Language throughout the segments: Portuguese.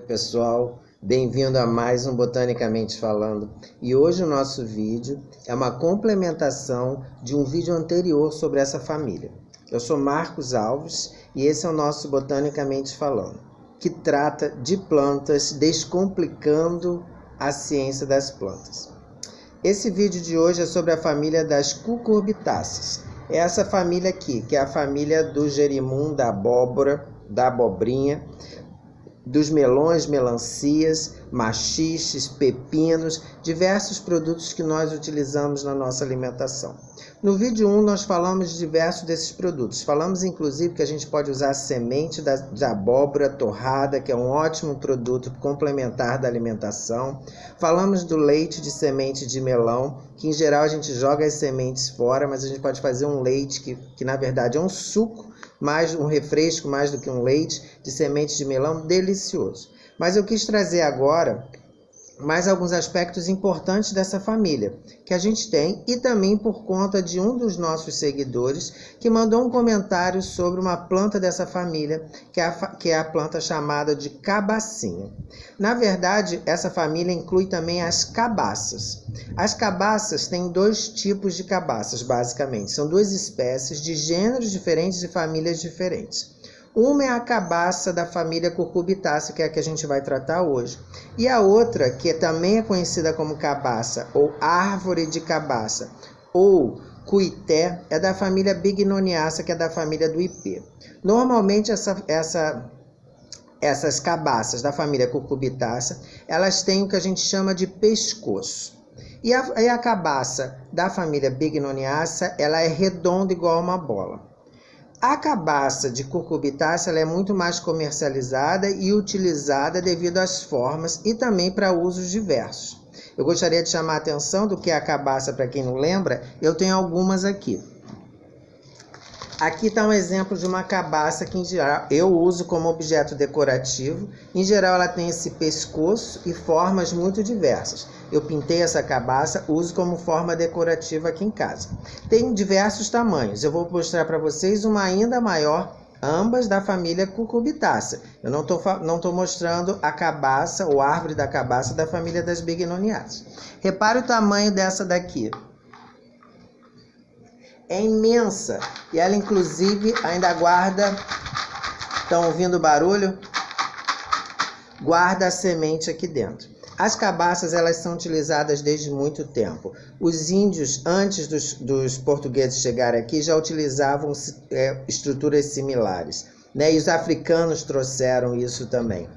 Pessoal, bem-vindo a mais um Botanicamente Falando. E hoje o nosso vídeo é uma complementação de um vídeo anterior sobre essa família. Eu sou Marcos Alves e esse é o nosso Botanicamente Falando, que trata de plantas descomplicando a ciência das plantas. Esse vídeo de hoje é sobre a família das cucurbitáceas. É essa família aqui, que é a família do gerimum, da abóbora, da abobrinha, dos melões, melancias, maxiches, pepinos, diversos produtos que nós utilizamos na nossa alimentação. No vídeo 1 nós falamos de diversos desses produtos. Falamos inclusive que a gente pode usar a semente de abóbora torrada, que é um ótimo produto complementar da alimentação. Falamos do leite de semente de melão, que em geral a gente joga as sementes fora, mas a gente pode fazer um leite que na verdade é um suco, mais um refresco, mais do que um leite, de sementes de melão, delicioso. Mas eu quis trazer agora mais alguns aspectos importantes dessa família que a gente tem, e também por conta de um dos nossos seguidores que mandou um comentário sobre uma planta dessa família, que é a planta chamada de cabacinha. Na verdade, essa família inclui também as cabaças. As cabaças têm dois tipos de cabaças, basicamente. São duas espécies de gêneros diferentes e famílias diferentes. Uma é a cabaça da família cucurbitácea, que é a que a gente vai tratar hoje. E a outra, que também é conhecida como cabaça, ou árvore de cabaça, ou cuité, é da família bignoniaceae, que é da família do ipê. Normalmente essas cabaças da família cucurbitácea, elas têm o que a gente chama de pescoço. E a cabaça da família bignoniaceae, ela é redonda igual uma bola. A cabaça de cucurbitácea ela é muito mais comercializada e utilizada devido às formas e também para usos diversos. Eu gostaria de chamar a atenção do que é a cabaça, para quem não lembra, eu tenho algumas aqui. Aqui está um exemplo de uma cabaça que em geral eu uso como objeto decorativo. Em geral ela tem esse pescoço e formas muito diversas. Eu pintei essa cabaça, uso como forma decorativa aqui em casa. Tem diversos tamanhos. Eu vou mostrar para vocês uma ainda maior, ambas da família cucurbitácea. Eu não estou mostrando a cabaça ou árvore da cabaça da família das bignoniaceae. Repare o tamanho dessa daqui. É imensa e ela inclusive ainda guarda, estão ouvindo o barulho? Guarda a semente aqui dentro. As cabaças elas são utilizadas desde muito tempo. Os índios, antes dos portugueses chegarem aqui, já utilizavam estruturas similares, né? E os africanos trouxeram isso também.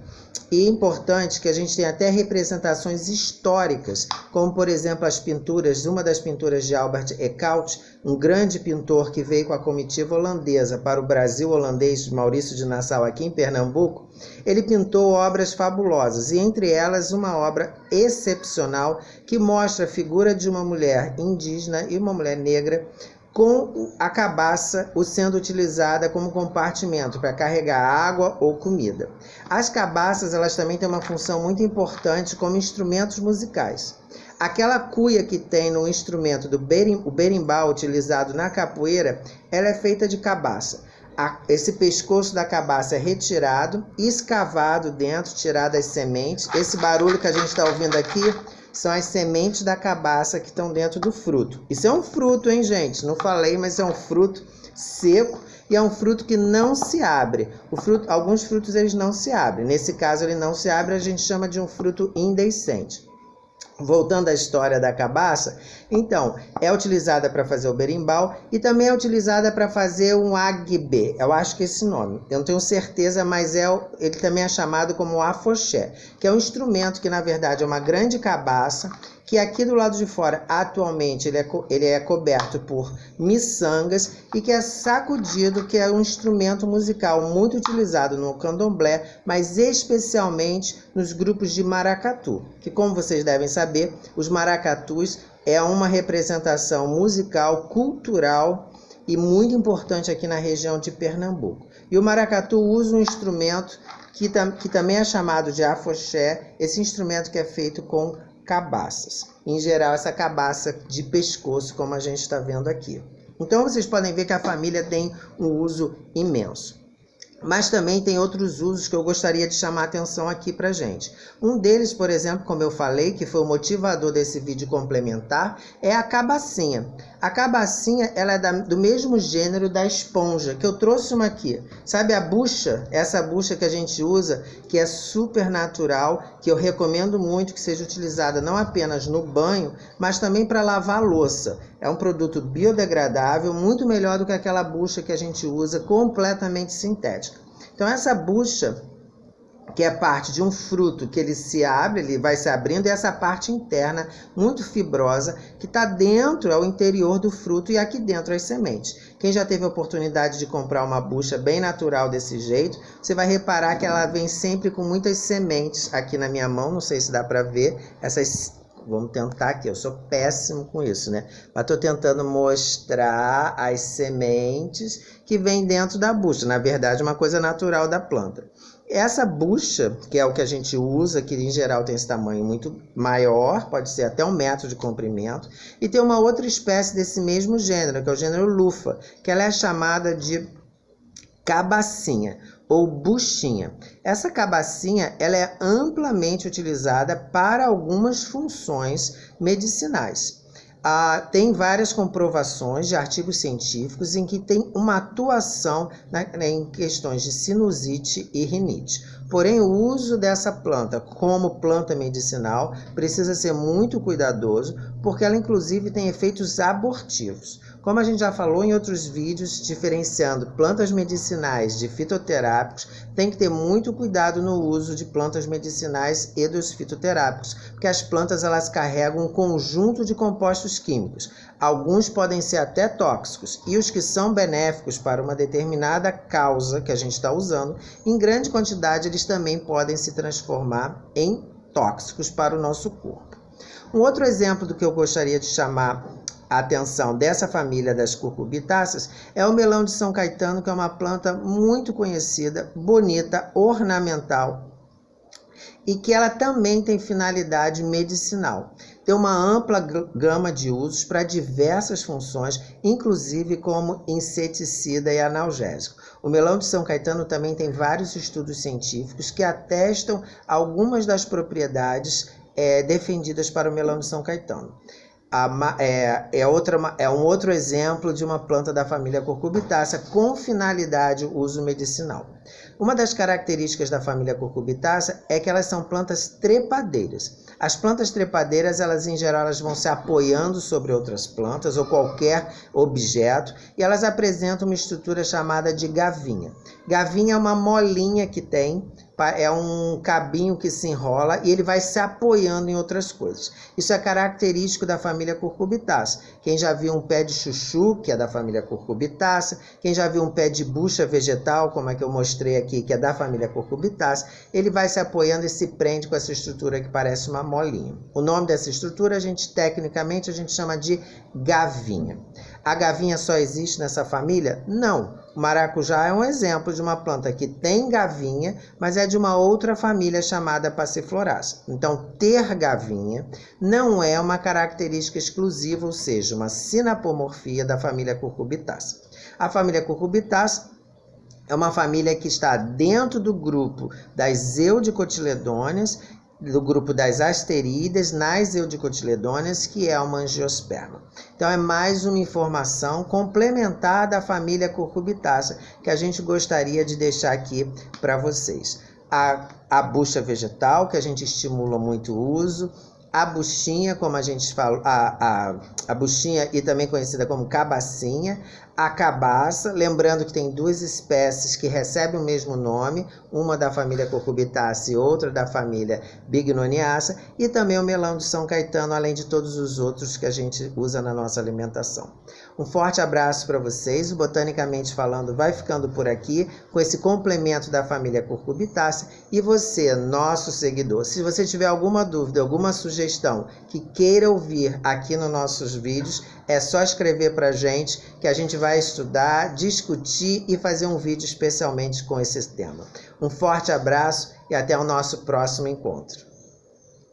E é importante que a gente tenha até representações históricas, como por exemplo as pinturas, uma das pinturas de Albert Eckhout, um grande pintor que veio com a comitiva holandesa para o Brasil holandês, Maurício de Nassau, aqui em Pernambuco. Ele pintou obras fabulosas, e entre elas uma obra excepcional que mostra a figura de uma mulher indígena e uma mulher negra, com a cabaça sendo utilizada como compartimento para carregar água ou comida. As cabaças elas também têm uma função muito importante como instrumentos musicais. Aquela cuia que tem no instrumento o berimbau utilizado na capoeira, ela é feita de cabaça. Esse pescoço da cabaça é retirado, escavado dentro, tirado as sementes. Esse barulho que a gente está ouvindo aqui são as sementes da cabaça que estão dentro do fruto. Isso é um fruto, hein, gente? Não falei, mas é um fruto seco e é um fruto que não se abre. Alguns frutos eles não se abrem. Nesse caso ele não se abre, a gente chama de um fruto indehiscente. Voltando à história da cabaça, então, é utilizada para fazer o berimbau e também é utilizada para fazer um agbe. Eu acho que é esse nome, eu não tenho certeza, mas ele também é chamado como afoxé, que é um instrumento que na verdade é uma grande cabaça, que aqui do lado de fora, atualmente, ele é coberto por miçangas e que é sacudido, que é um instrumento musical muito utilizado no candomblé, mas especialmente nos grupos de maracatu, que como vocês devem saber, os maracatus é uma representação musical, cultural e muito importante aqui na região de Pernambuco. E o maracatu usa um instrumento que também é chamado de afoxé, esse instrumento que é feito com cabaças. Em geral, essa cabaça de pescoço, como a gente está vendo aqui. Então, vocês podem ver que a família tem um uso imenso. Mas também tem outros usos que eu gostaria de chamar a atenção aqui pra gente. Um deles, por exemplo, como eu falei, que foi o motivador desse vídeo complementar, é a cabacinha. A cabacinha, ela é do mesmo gênero da esponja, que eu trouxe uma aqui. Sabe a bucha? Essa bucha que a gente usa, que é super natural, que eu recomendo muito que seja utilizada não apenas no banho, mas também para lavar a louça. É um produto biodegradável, muito melhor do que aquela bucha que a gente usa completamente sintética. Então essa bucha, que é parte de um fruto que ele se abre, ele vai se abrindo, e essa parte interna, muito fibrosa, que está dentro, é o interior do fruto, e aqui dentro as sementes. Quem já teve a oportunidade de comprar uma bucha bem natural desse jeito, você vai reparar que ela vem sempre com muitas sementes aqui na minha mão, não sei se dá para ver, essas... Vamos tentar aqui, eu sou péssimo com isso, né? Mas estou tentando mostrar as sementes que vêm dentro da bucha. Na verdade, é uma coisa natural da planta. Essa bucha, que é o que a gente usa, que em geral tem esse tamanho muito maior, pode ser até 1 metro de comprimento, e tem uma outra espécie desse mesmo gênero, que é o gênero lufa, que ela é chamada de cabacinha ou buchinha. Essa cabacinha, ela é amplamente utilizada para algumas funções medicinais. Tem várias comprovações de artigos científicos em que tem uma atuação em questões de sinusite e rinite. Porém, o uso dessa planta como planta medicinal precisa ser muito cuidadoso, porque ela inclusive tem efeitos abortivos. Como a gente já falou em outros vídeos, diferenciando plantas medicinais de fitoterápicos, tem que ter muito cuidado no uso de plantas medicinais e dos fitoterápicos, porque as plantas elas carregam um conjunto de compostos químicos. Alguns podem ser até tóxicos, e os que são benéficos para uma determinada causa que a gente está usando, em grande quantidade eles também podem se transformar em tóxicos para o nosso corpo. Um outro exemplo do que eu gostaria de chamar a atenção dessa família das cucurbitáceas é o melão de São Caetano, que é uma planta muito conhecida, bonita, ornamental, e que ela também tem finalidade medicinal. Tem uma ampla gama de usos para diversas funções, inclusive como inseticida e analgésico. O melão de São Caetano também tem vários estudos científicos que atestam algumas das propriedades defendidas para o melão de São Caetano. É um outro exemplo de uma planta da família Cucurbitácea com finalidade uso medicinal. Uma das características da família Cucurbitácea é que elas são plantas trepadeiras. As plantas trepadeiras, elas em geral elas vão se apoiando sobre outras plantas ou qualquer objeto, e elas apresentam uma estrutura chamada de gavinha. Gavinha é uma molinha que tem, é um cabinho que se enrola e ele vai se apoiando em outras coisas. Isso é característico da família Cucurbitácea. Quem já viu um pé de chuchu, que é da família Cucurbitácea, quem já viu um pé de bucha vegetal, como é que eu mostrei aqui, que é da família Cucurbitácea, ele vai se apoiando e se prende com essa estrutura que parece uma molinha. O nome dessa estrutura, tecnicamente, a gente chama de gavinha. A gavinha só existe nessa família? Não. O maracujá é um exemplo de uma planta que tem gavinha, mas é de uma outra família chamada Passifloraceae. Então, ter gavinha não é uma característica exclusiva, ou seja, uma sinapomorfia da família Cucurbitácea. A família Cucurbitácea é uma família que está dentro do grupo das eudicotiledôneas, do grupo das asterídeas, nas eudicotiledôneas, que é uma angiosperma. Então, é mais uma informação complementar da família Cucurbitácea que a gente gostaria de deixar aqui para vocês. A bucha vegetal, que a gente estimula muito o uso, a buchinha, como a gente fala, a buchinha e também conhecida como cabacinha, a cabaça, lembrando que tem duas espécies que recebem o mesmo nome, uma da família Cucurbitácea e outra da família Bignoniaceae, e também o melão de São Caetano, além de todos os outros que a gente usa na nossa alimentação. Um forte abraço para vocês. O Botanicamente Falando vai ficando por aqui com esse complemento da família Cucurbitácea. E você, nosso seguidor, se você tiver alguma dúvida, alguma sugestão que queira ouvir aqui nos nossos vídeos, é só escrever para a gente que a gente vai estudar, discutir e fazer um vídeo especialmente com esse tema. Um forte abraço e até o nosso próximo encontro.